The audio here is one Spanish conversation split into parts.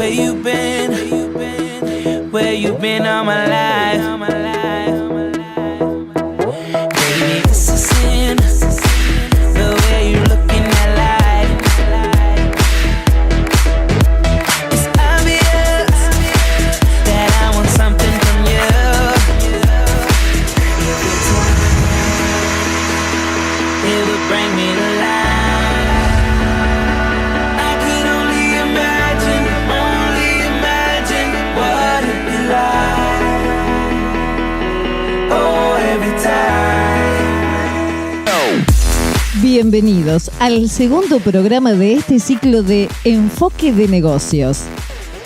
Where you been? Where you been all my life? Baby, this is sin. The way you look in that light. It's obvious that I want something from you. It would bring me to life. I could only imagine what it'd be like. Oh, every time. Bienvenidos al segundo programa de este ciclo de Enfoque de Negocios.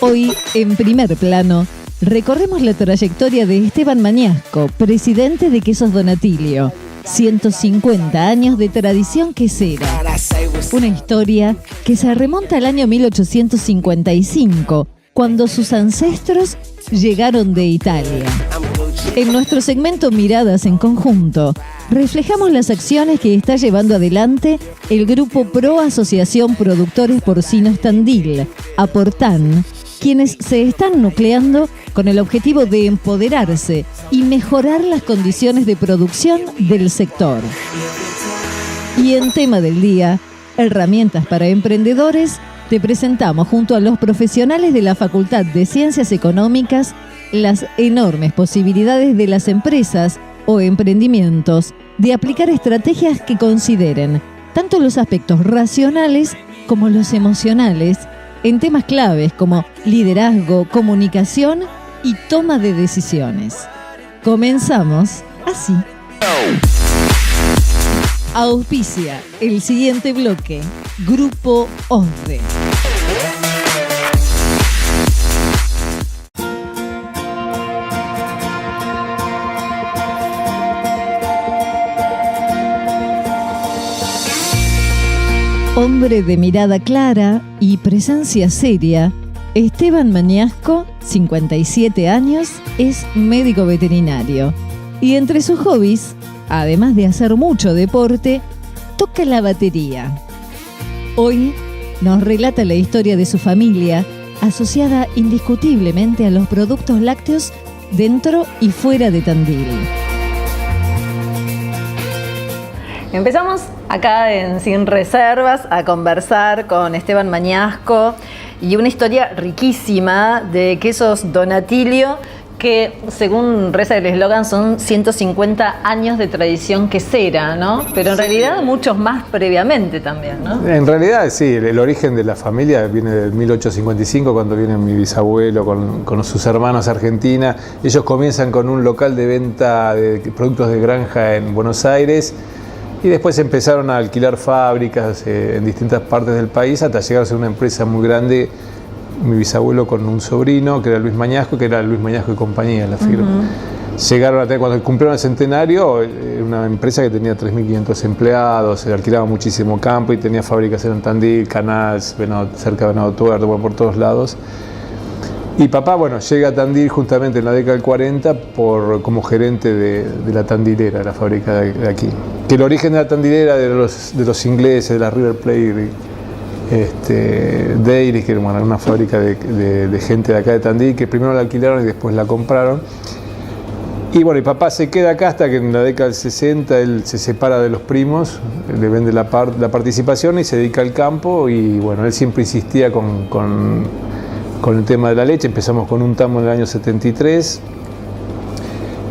Hoy, en primer plano, recorremos la trayectoria de Esteban Mañasco, presidente de Quesos Donatilio. 150 años de tradición quesera. Una historia que se remonta al año 1855, cuando sus ancestros llegaron de Italia. En nuestro segmento Miradas en Conjunto, reflejamos las acciones que está llevando adelante el grupo Pro Asociación Productores Porcinos Tandil, Aportan, quienes se están nucleando con el objetivo de empoderarse y mejorar las condiciones de producción del sector. Y en tema del día, herramientas para emprendedores, te presentamos junto a los profesionales de la Facultad de Ciencias Económicas las enormes posibilidades de las empresas o emprendimientos de aplicar estrategias que consideren tanto los aspectos racionales como los emocionales en temas claves como liderazgo, comunicación y toma de decisiones. Comenzamos así. Auspicia el siguiente bloque. Grupo OSDE. Hombre de mirada clara y presencia seria, Esteban Mañasco, 57 años, es médico veterinario. Y entre sus hobbies, además de hacer mucho deporte, toca la batería. Hoy nos relata la historia de su familia, asociada indiscutiblemente a los productos lácteos dentro y fuera de Tandil. Empezamos acá en Sin Reservas a conversar con Esteban Mañasco y una historia riquísima de Quesos Donatilio que, según reza el eslogan, son 150 años de tradición quesera, ¿no? Pero en realidad muchos más previamente también, ¿no? En realidad sí, el origen de la familia viene del 1855, cuando viene mi bisabuelo con sus hermanos a Argentina. Ellos comienzan con un local de venta de productos de granja en Buenos Aires. Y después empezaron a alquilar fábricas en distintas partes del país hasta llegar a ser una empresa muy grande. Mi bisabuelo con un sobrino, que era Luis Mañasco, que era Luis Mañasco y compañía, la firma. Llegaron a tener, cuando cumplieron el centenario, una empresa que tenía 3.500 empleados, se alquilaba muchísimo campo y tenía fábricas en Tandil, Canals, cerca de Venado Tuerto, por todos lados. Y papá, llega a Tandil justamente en la década del 40 como gerente de la tandilera, de la fábrica de aquí. Que el origen de la tandilera de los ingleses, de la River Plate, Dairy, que era una fábrica de gente de acá de Tandil, que primero la alquilaron y después la compraron. Y papá se queda acá hasta que en la década del 60 él se separa de los primos, le vende la participación y se dedica al campo. Y él siempre insistía con el tema de la leche. Empezamos con un tamo en el año 73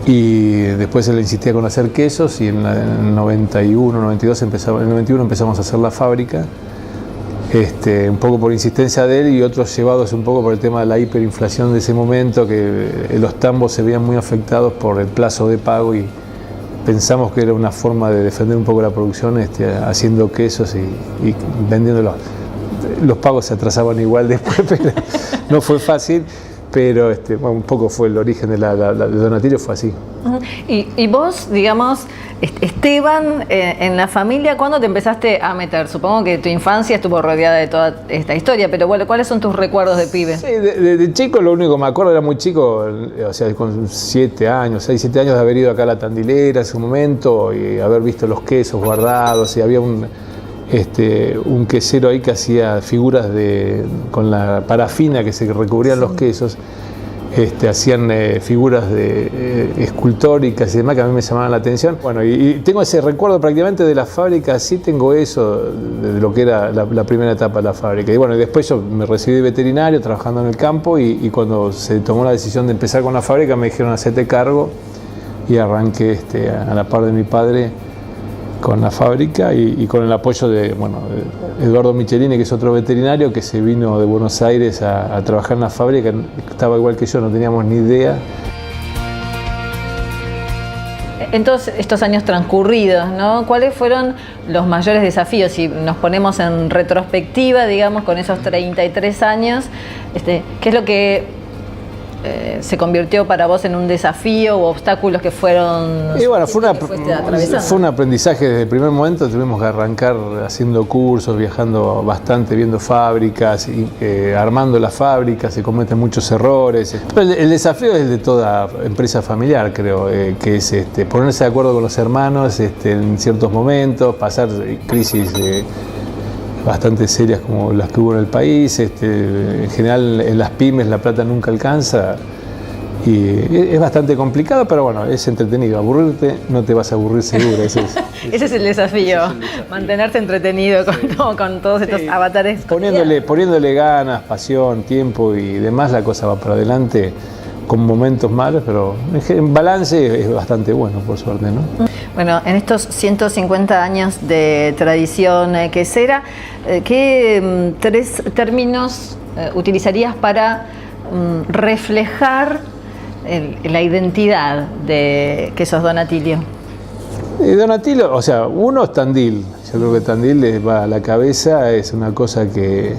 y después él insistía con hacer quesos y en el 91, 92 en el 91 empezamos a hacer la fábrica, un poco por insistencia de él y otros llevados un poco por el tema de la hiperinflación de ese momento, que los tambos se veían muy afectados por el plazo de pago y pensamos que era una forma de defender un poco la producción haciendo quesos y vendiéndolos. Los pagos se atrasaban igual después, pero no fue fácil, pero un poco fue el origen de Donatilio, fue así. Y vos, digamos, Esteban, en la familia, ¿cuándo te empezaste a meter? Supongo que tu infancia estuvo rodeada de toda esta historia, pero ¿cuáles son tus recuerdos de pibe? Sí, de chico lo único que me acuerdo, era muy chico, o sea, con 7 años, 6, 7 años de haber ido acá a la tandilera en su momento y haber visto los quesos guardados, y había un quesero ahí que hacía figuras con la parafina que se recubrían los quesos. Hacían figuras escultóricas y demás que a mí me llamaban la atención. Bueno, y tengo ese recuerdo prácticamente de la fábrica, sí tengo eso, de lo que era la primera etapa de la fábrica. Y bueno, después yo me recibí de veterinario trabajando en el campo y cuando se tomó la decisión de empezar con la fábrica me dijeron hacete cargo y arranqué a la par de mi padre con la fábrica y con el apoyo de Eduardo Michelini, que es otro veterinario que se vino de Buenos Aires a trabajar en la fábrica, estaba igual que yo, no teníamos ni idea. En todos estos años transcurridos, ¿no? ¿Cuáles fueron los mayores desafíos? Si nos ponemos en retrospectiva, digamos, con esos 33 años, ¿qué es lo que se convirtió para vos en un desafío o obstáculos que fueron... Y bueno, fue un aprendizaje desde el primer momento. Tuvimos que arrancar haciendo cursos, viajando bastante, viendo fábricas, armando las fábricas, se cometen muchos errores. Pero el desafío es el de toda empresa familiar, creo, que es ponerse de acuerdo con los hermanos en ciertos momentos, pasar crisis bastante serias como las que hubo en el país. En general en las pymes la plata nunca alcanza y es bastante complicado, pero bueno, es entretenido. Aburrirte no te vas a aburrir seguro. Ese es el desafío, mantenerse entretenido con todos estos avatares. Poniéndole ganas, pasión, tiempo y demás, la cosa va para adelante, con momentos malos, pero en balance es bastante bueno, por suerte, ¿no? Bueno, en estos 150 años de tradición quesera, ¿qué tres términos utilizarías para reflejar la identidad de Quesos Donatilio? Donatilio, o sea, uno es Tandil. Yo creo que Tandil les va a la cabeza, es una cosa que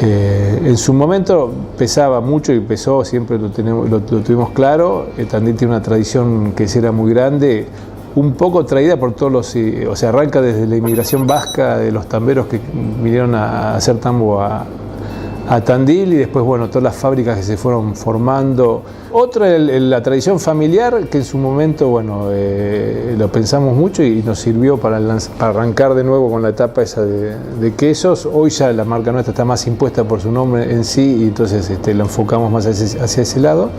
en su momento pesaba mucho y pesó, siempre lo tuvimos claro. Tandil tiene una tradición quesera muy grande, un poco traída por todos o sea, arranca desde la inmigración vasca de los tamberos que vinieron a hacer tambo a Tandil y después, bueno, todas las fábricas que se fueron formando. Otra es la tradición familiar, que en su momento, bueno, lo pensamos mucho y nos sirvió para arrancar de nuevo con la etapa esa de quesos. Hoy ya la marca nuestra está más impuesta por su nombre en sí y entonces lo enfocamos más hacia ese lado.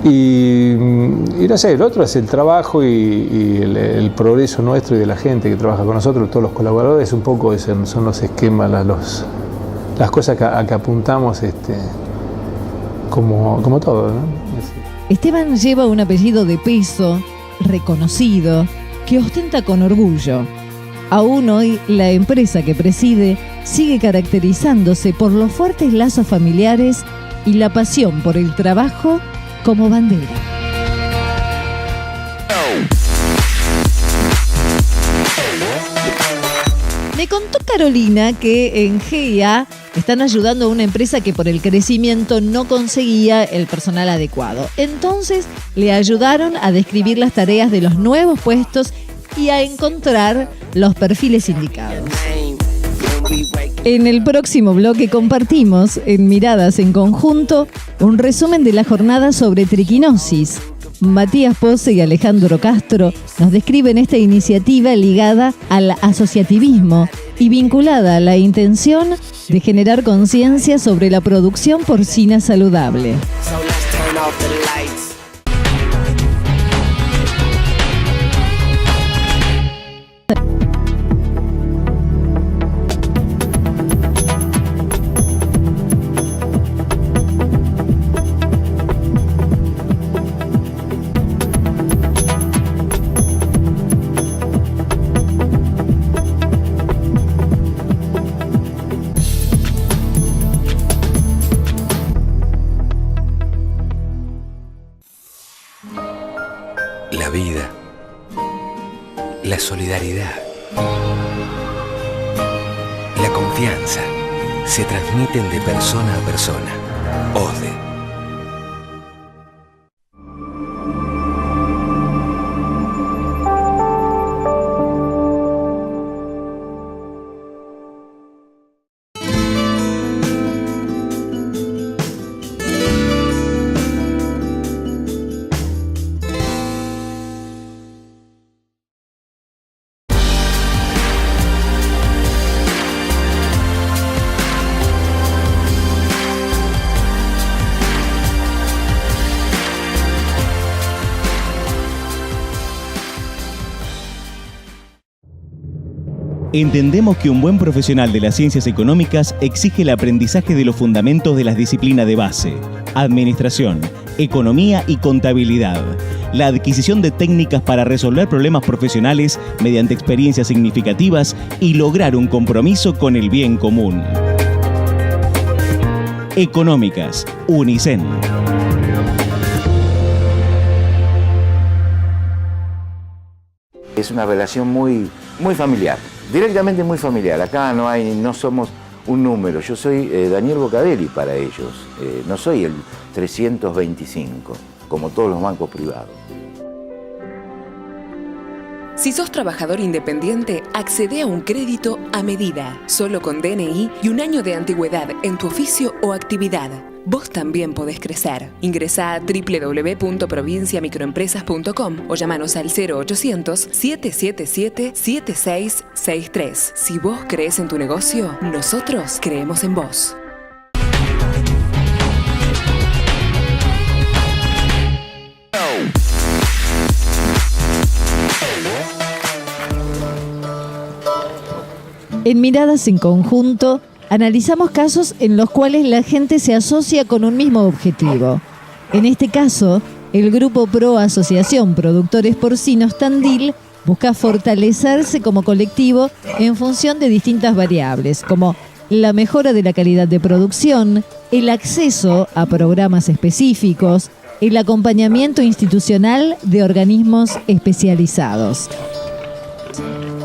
Y no sé, el otro es el trabajo y el progreso nuestro y de la gente que trabaja con nosotros, todos los colaboradores, un poco son los esquemas, las cosas a que apuntamos como todo, ¿no? Esteban lleva un apellido de peso, reconocido, que ostenta con orgullo. Aún hoy, la empresa que preside sigue caracterizándose por los fuertes lazos familiares y la pasión por el trabajo como bandera. Me contó Carolina que en GIA están ayudando a una empresa que por el crecimiento no conseguía el personal adecuado. Entonces le ayudaron a describir las tareas de los nuevos puestos y a encontrar los perfiles indicados. En el próximo bloque compartimos, en Miradas en Conjunto, un resumen de la jornada sobre triquinosis. Matías Pose y Alejandro Castro nos describen esta iniciativa ligada al asociativismo y vinculada a la intención de generar conciencia sobre la producción porcina saludable. La vida, la solidaridad, la confianza se transmiten de persona a persona. OSDE. Entendemos que un buen profesional de las ciencias económicas exige el aprendizaje de los fundamentos de las disciplinas de base: administración, economía y contabilidad. La adquisición de técnicas para resolver problemas profesionales mediante experiencias significativas y lograr un compromiso con el bien común. Económicas, Unicen. Es una relación muy familiar, directamente muy familiar. Acá no somos un número. Yo soy Daniel Bocadelli para ellos. No soy el 325, como todos los bancos privados. Si sos trabajador independiente, accede a un crédito a medida, solo con DNI y un año de antigüedad en tu oficio o actividad. Vos también podés crecer. Ingresá a www.provinciamicroempresas.com o llamanos al 0800-777-7663. Si vos crees en tu negocio, nosotros creemos en vos. En Miradas en Conjunto, analizamos casos en los cuales la gente se asocia con un mismo objetivo. En este caso, el Grupo Pro Asociación Productores Porcinos Tandil busca fortalecerse como colectivo en función de distintas variables, como la mejora de la calidad de producción, el acceso a programas específicos, el acompañamiento institucional de organismos especializados.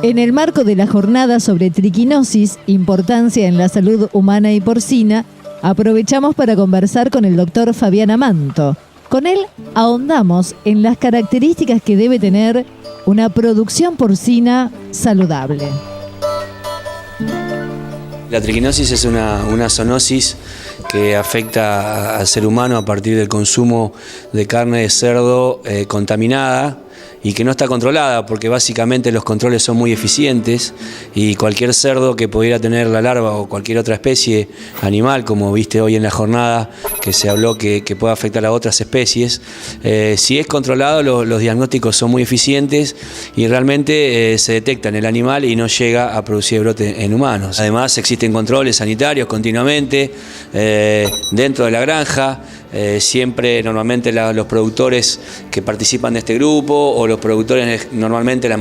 En el marco de la jornada sobre triquinosis, importancia en la salud humana y porcina, aprovechamos para conversar con el doctor Fabián Amanto. Con él ahondamos en las características que debe tener una producción porcina saludable. La triquinosis es una zoonosis que afecta al ser humano a partir del consumo de carne de cerdo contaminada y que no está controlada, porque básicamente los controles son muy eficientes y cualquier cerdo que pudiera tener la larva o cualquier otra especie animal, como viste hoy en la jornada que se habló que puede afectar a otras especies, si es controlado los diagnósticos son muy eficientes y realmente se detecta en el animal y no llega a producir brote en humanos. Además existen controles sanitarios continuamente dentro de la granja. Siempre normalmente los productores que participan de este grupo o los productores, normalmente la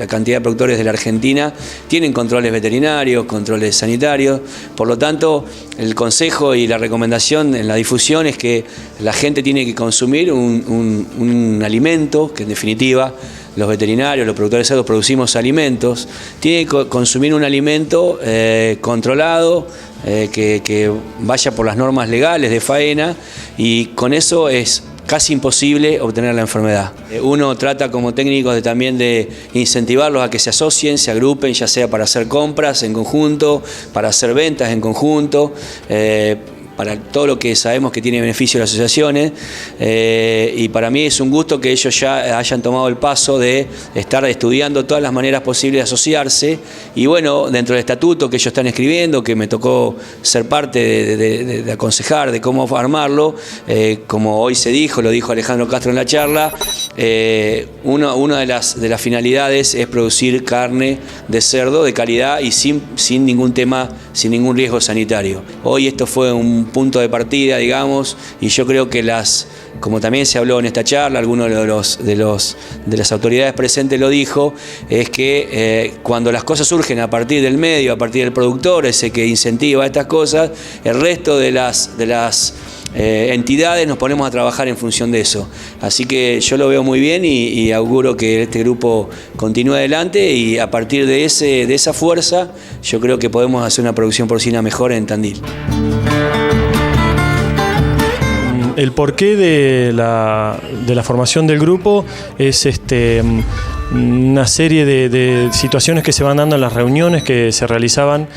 cantidad de productores de la Argentina tienen controles veterinarios, controles sanitarios. Por lo tanto, el consejo y la recomendación en la difusión es que la gente tiene que consumir un alimento que en definitiva los veterinarios, los productores de cerdos producimos alimentos, tiene que consumir un alimento controlado, que vaya por las normas legales de faena, y con eso es casi imposible obtener la enfermedad. Uno trata como técnicos también de incentivarlos a que se asocien, se agrupen, ya sea para hacer compras en conjunto, para hacer ventas en conjunto, para todo lo que sabemos que tiene beneficio de las asociaciones, y para mí es un gusto que ellos ya hayan tomado el paso de estar estudiando todas las maneras posibles de asociarse, y bueno, dentro del estatuto que ellos están escribiendo, que me tocó ser parte de aconsejar de cómo armarlo, como hoy se dijo, lo dijo Alejandro Castro en la charla, una de las finalidades es producir carne de cerdo de calidad y sin ningún ningún riesgo sanitario. Hoy esto fue un punto de partida, digamos, y yo creo que como también se habló en esta charla, alguno de las autoridades presentes lo dijo, es que cuando las cosas surgen a partir del medio, a partir del productor, ese que incentiva estas cosas, el resto de las entidades nos ponemos a trabajar en función de eso. Así que yo lo veo muy bien y auguro que este grupo continúe adelante, y a partir de esa fuerza yo creo que podemos hacer una producción porcina mejor en Tandil. El porqué de la formación del grupo es una serie de situaciones que se van dando en las reuniones que se realizaban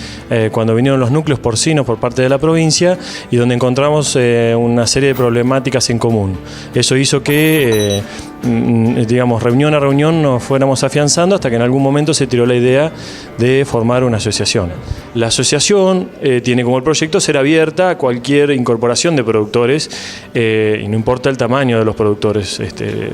cuando vinieron los núcleos porcinos por parte de la provincia, y donde encontramos una serie de problemáticas en común. Eso hizo que digamos, reunión a reunión nos fuéramos afianzando hasta que en algún momento se tiró la idea de formar una asociación. La asociación tiene como el proyecto ser abierta a cualquier incorporación de productores y no importa el tamaño de los productores,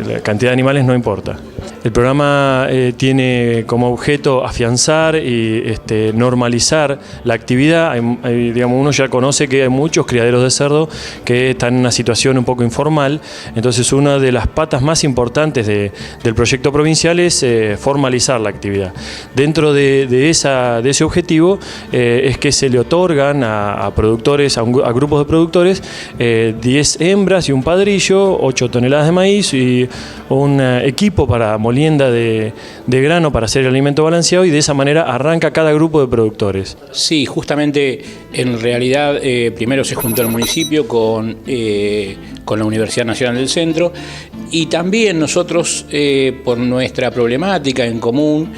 la cantidad de animales no importa. El programa tiene como objeto afianzar y normalizar la actividad. Digamos, uno ya conoce que hay muchos criaderos de cerdo que están en una situación un poco informal, entonces una de las patas más importantes del proyecto provincial es formalizar la actividad. Dentro de ese objetivo es que se le otorgan a productores, a grupos de productores, 10 hembras y un padrillo, 8 toneladas de maíz y un equipo para molienda de grano para hacer el alimento balanceado, y de esa manera arranca cada grupo de productores. Sí, justamente en realidad primero se juntó el municipio con la Universidad Nacional del Centro, y también nosotros por nuestra problemática en común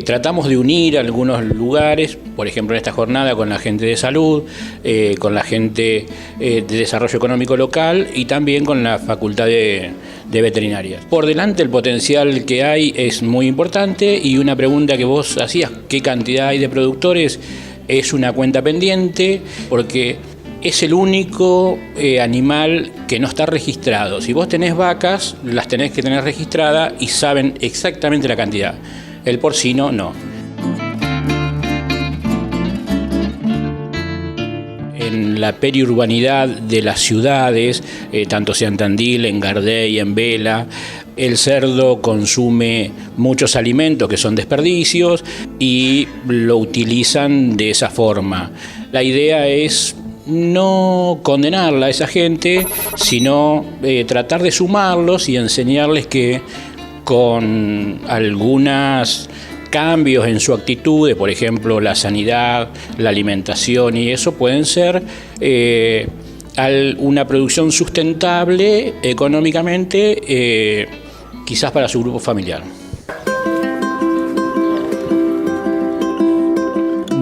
tratamos de unir algunos lugares, por ejemplo en esta jornada con la gente de salud, con la gente de desarrollo económico local y también con la Facultad de Veterinaria. Por delante el potencial que hay es muy importante, y una pregunta que vos hacías, ¿qué cantidad hay de productores? Es una cuenta pendiente porque es el único animal que no está registrado. Si vos tenés vacas, las tenés que tener registradas y saben exactamente la cantidad. El porcino no. En la periurbanidad de las ciudades, tanto sea en Tandil, en Gardey, en Vela, el cerdo consume muchos alimentos que son desperdicios y lo utilizan de esa forma. La idea es no condenarla a esa gente, sino tratar de sumarlos y enseñarles que con algunos cambios en su actitud, por ejemplo la sanidad, la alimentación y eso, pueden ser una producción sustentable económicamente, quizás para su grupo familiar.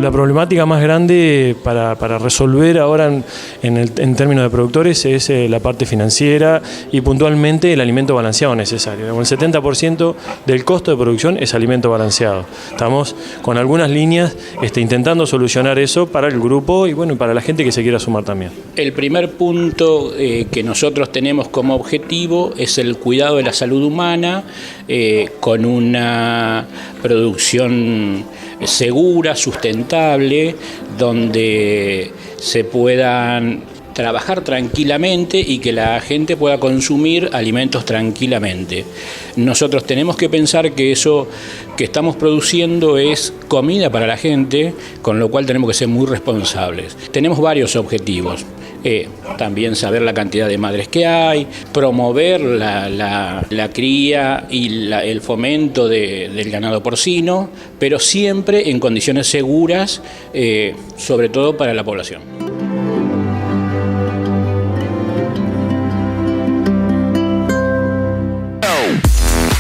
La problemática más grande para resolver ahora en términos de productores es la parte financiera y puntualmente el alimento balanceado necesario. El 70% del costo de producción es alimento balanceado. Estamos con algunas líneas intentando solucionar eso para el grupo y bueno, para la gente que se quiera sumar también. El primer punto que nosotros tenemos como objetivo es el cuidado de la salud humana con una producción segura, sustentable, donde se puedan trabajar tranquilamente y que la gente pueda consumir alimentos tranquilamente. Nosotros tenemos que pensar que eso que estamos produciendo es comida para la gente, con lo cual tenemos que ser muy responsables. Tenemos varios objetivos. También saber la cantidad de madres que hay, promover la cría y el fomento del ganado porcino, pero siempre en condiciones seguras, sobre todo para la población.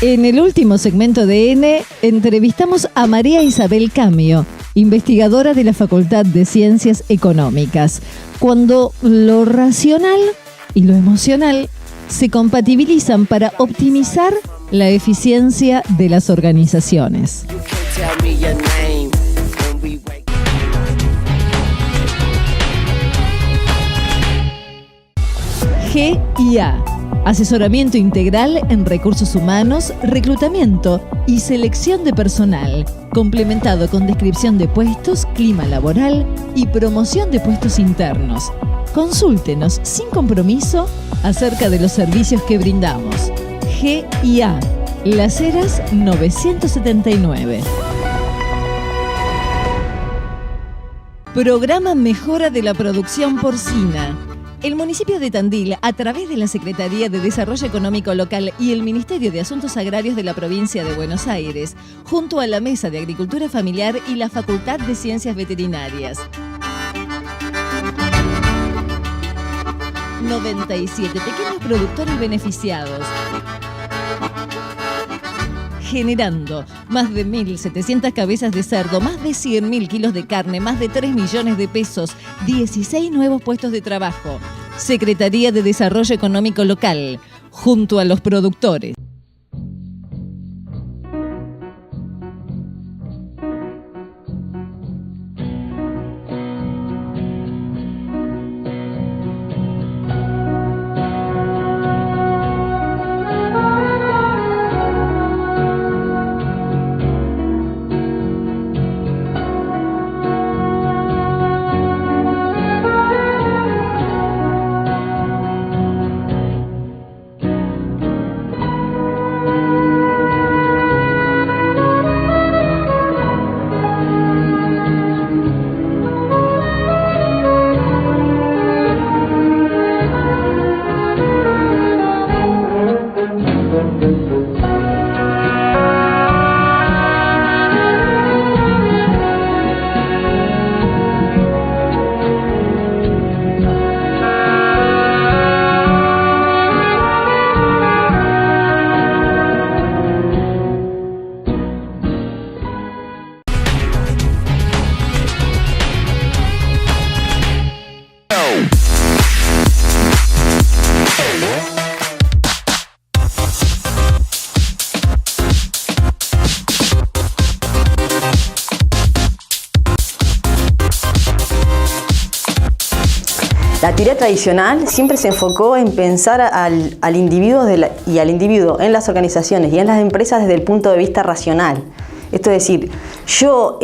En el último segmento de N, entrevistamos a María Isabel Camio, investigadora de la Facultad de Ciencias Económicas, cuando lo racional y lo emocional se compatibilizan para optimizar la eficiencia de las organizaciones. G&A, asesoramiento integral en recursos humanos, reclutamiento y selección de personal, complementado con descripción de puestos, clima laboral y promoción de puestos internos. Consúltenos sin compromiso acerca de los servicios que brindamos. G&A, Las Heras 979. Programa Mejora de la Producción Porcina. El municipio de Tandil, a través de la Secretaría de Desarrollo Económico Local y el Ministerio de Asuntos Agrarios de la Provincia de Buenos Aires, junto a la Mesa de Agricultura Familiar y la Facultad de Ciencias Veterinarias. 97 pequeños productores beneficiados, generando más de 1.700 cabezas de cerdo, más de 100.000 kilos de carne, más de 3 millones de pesos, 16 nuevos puestos de trabajo. Secretaría de Desarrollo Económico Local, junto a los productores. La teoría tradicional siempre se enfocó en pensar al individuo y al individuo en las organizaciones y en las empresas desde el punto de vista racional. Esto es decir, yo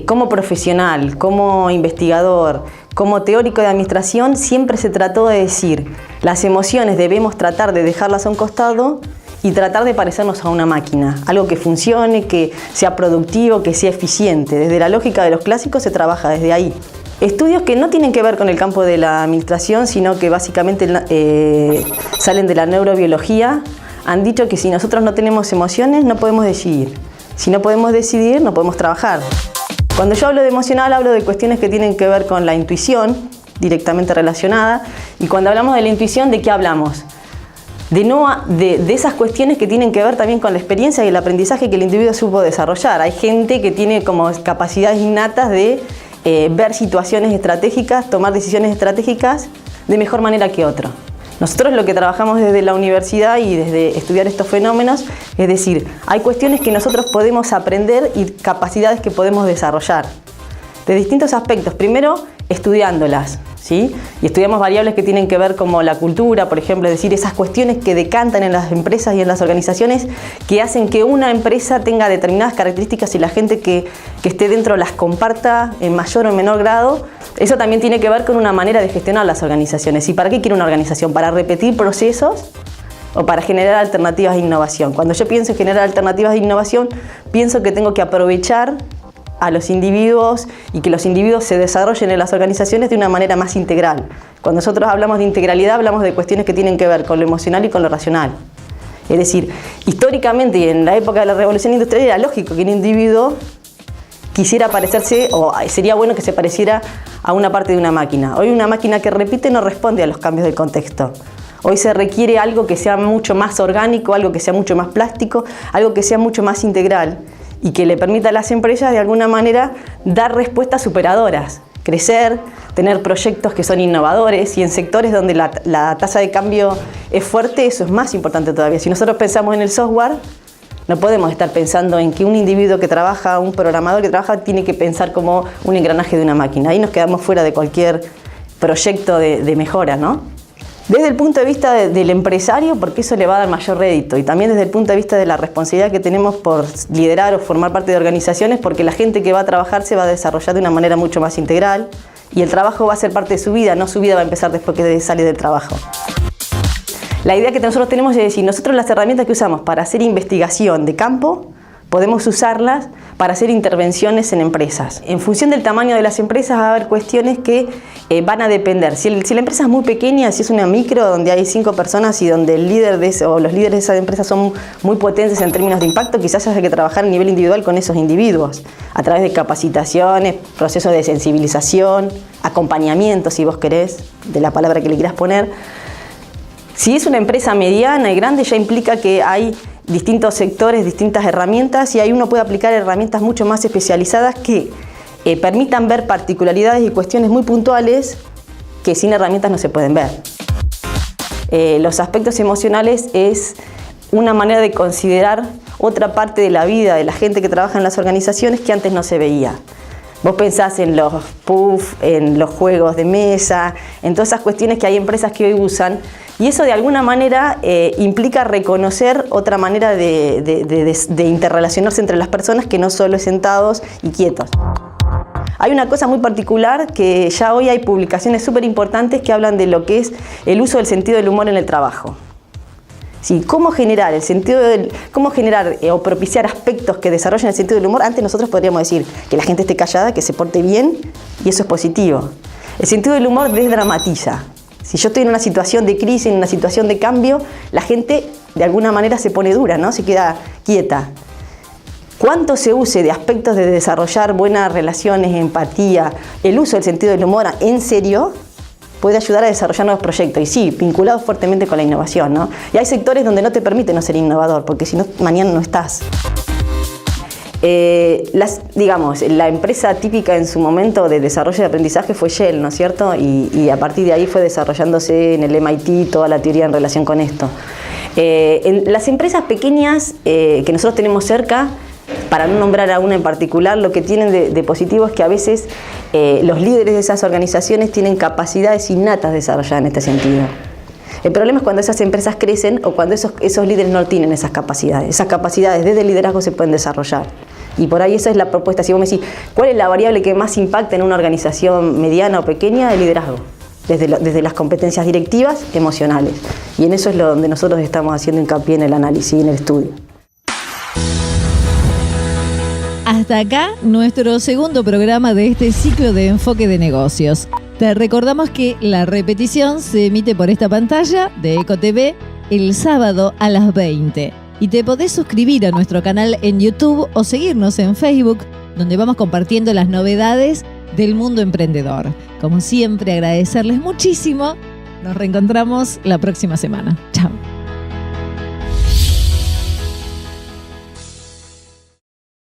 como profesional, como investigador, como teórico de administración, siempre se trató de decir, las emociones debemos tratar de dejarlas a un costado y tratar de parecernos a una máquina, algo que funcione, que sea productivo, que sea eficiente. Desde la lógica de los clásicos se trabaja desde ahí. Estudios que no tienen que ver con el campo de la administración, sino que básicamente salen de la neurobiología, han dicho que si nosotros no tenemos emociones no podemos decidir. Si no podemos decidir, no podemos trabajar. Cuando yo hablo de emocional, hablo de cuestiones que tienen que ver con la intuición, directamente relacionada. Y cuando hablamos de la intuición, ¿de qué hablamos? De esas cuestiones que tienen que ver también con la experiencia y el aprendizaje que el individuo supo desarrollar. Hay gente que tiene como capacidades innatas de ver situaciones estratégicas, tomar decisiones estratégicas de mejor manera que otro. Nosotros lo que trabajamos desde la universidad y desde estudiar estos fenómenos, es decir, hay cuestiones que nosotros podemos aprender y capacidades que podemos desarrollar de distintos aspectos. Primero, estudiándolas, ¿sí? Y estudiamos variables que tienen que ver como la cultura, por ejemplo, es decir, esas cuestiones que decantan en las empresas y en las organizaciones que hacen que una empresa tenga determinadas características y la gente que esté dentro las comparta en mayor o menor grado. Eso también tiene que ver con una manera de gestionar las organizaciones. ¿Y para qué quiere una organización? ¿Para repetir procesos o para generar alternativas de innovación? Cuando yo pienso en generar alternativas de innovación, pienso que tengo que aprovechar a los individuos y que los individuos se desarrollen en las organizaciones de una manera más integral. Cuando nosotros hablamos de integralidad, hablamos de cuestiones que tienen que ver con lo emocional y con lo racional. Es decir, históricamente y en la época de la Revolución Industrial era lógico que un individuo quisiera parecerse, o sería bueno que se pareciera a una parte de una máquina. Hoy una máquina que repite no responde a los cambios del contexto. Hoy se requiere algo que sea mucho más orgánico, algo que sea mucho más plástico, algo que sea mucho más integral y que le permita a las empresas de alguna manera dar respuestas superadoras, crecer, tener proyectos que son innovadores, y en sectores donde la tasa de cambio es fuerte, eso es más importante todavía. Si nosotros pensamos en el software, no podemos estar pensando en que un individuo que trabaja, un programador que trabaja, tiene que pensar como un engranaje de una máquina. Ahí nos quedamos fuera de cualquier proyecto de mejora, ¿no? Desde el punto de vista del empresario, porque eso le va a dar mayor rédito, y también desde el punto de vista de la responsabilidad que tenemos por liderar o formar parte de organizaciones, porque la gente que va a trabajar se va a desarrollar de una manera mucho más integral y el trabajo va a ser parte de su vida, no su vida va a empezar después que sale del trabajo. La idea que nosotros tenemos es decir, nosotros las herramientas que usamos para hacer investigación de campo, podemos usarlas para hacer intervenciones en empresas. En función del tamaño de las empresas va a haber cuestiones que van a depender. Si la empresa es muy pequeña, si es una micro donde hay 5 personas y donde el líder o los líderes de esa empresa son muy potentes en términos de impacto, quizás haya que trabajar a nivel individual con esos individuos, a través de capacitaciones, procesos de sensibilización, acompañamiento, si vos querés, de la palabra que le quieras poner. Si es una empresa mediana y grande, ya implica que hay distintos sectores, distintas herramientas, y ahí uno puede aplicar herramientas mucho más especializadas que permitan ver particularidades y cuestiones muy puntuales que sin herramientas no se pueden ver. Los aspectos emocionales es una manera de considerar otra parte de la vida de la gente que trabaja en las organizaciones que antes no se veía. Vos pensás en los puff, en los juegos de mesa, en todas esas cuestiones que hay empresas que hoy usan, y eso de alguna manera implica reconocer otra manera de interrelacionarse entre las personas que no solo sentados y quietos. Hay una cosa muy particular que ya hoy hay publicaciones súper importantes que hablan de lo que es el uso del sentido del humor en el trabajo. Sí, cómo generar o propiciar aspectos que desarrollen el sentido del humor. Antes nosotros podríamos decir que la gente esté callada, que se porte bien, y eso es positivo. El sentido del humor desdramatiza. Si yo estoy en una situación de crisis, en una situación de cambio, la gente de alguna manera se pone dura, ¿no? Se queda quieta. Cuánto se use de aspectos de desarrollar buenas relaciones, empatía, el uso del sentido del humor en serio, puede ayudar a desarrollar nuevos proyectos, y sí, vinculados fuertemente con la innovación, ¿no? Y hay sectores donde no te permite no ser innovador, porque si no, mañana no estás. La empresa típica en su momento de desarrollo de aprendizaje fue Shell, ¿no es cierto? Y a partir de ahí fue desarrollándose en el MIT toda la teoría en relación con esto. En las empresas pequeñas que nosotros tenemos cerca, para no nombrar a una en particular, lo que tienen de positivo es que a veces los líderes de esas organizaciones tienen capacidades innatas desarrolladas en este sentido. El problema es cuando esas empresas crecen o cuando esos líderes no tienen esas capacidades. Esas capacidades desde el liderazgo se pueden desarrollar. Y por ahí esa es la propuesta. Si vos me decís, ¿cuál es la variable que más impacta en una organización mediana o pequeña? El liderazgo. Desde las competencias directivas, emocionales. Y en eso es donde nosotros estamos haciendo hincapié en el análisis y en el estudio. Hasta acá nuestro segundo programa de este ciclo de enfoque de negocios. Te recordamos que la repetición se emite por esta pantalla de EcoTV el sábado a las 20. Y te podés suscribir a nuestro canal en YouTube o seguirnos en Facebook, donde vamos compartiendo las novedades del mundo emprendedor. Como siempre, agradecerles muchísimo. Nos reencontramos la próxima semana. Chao.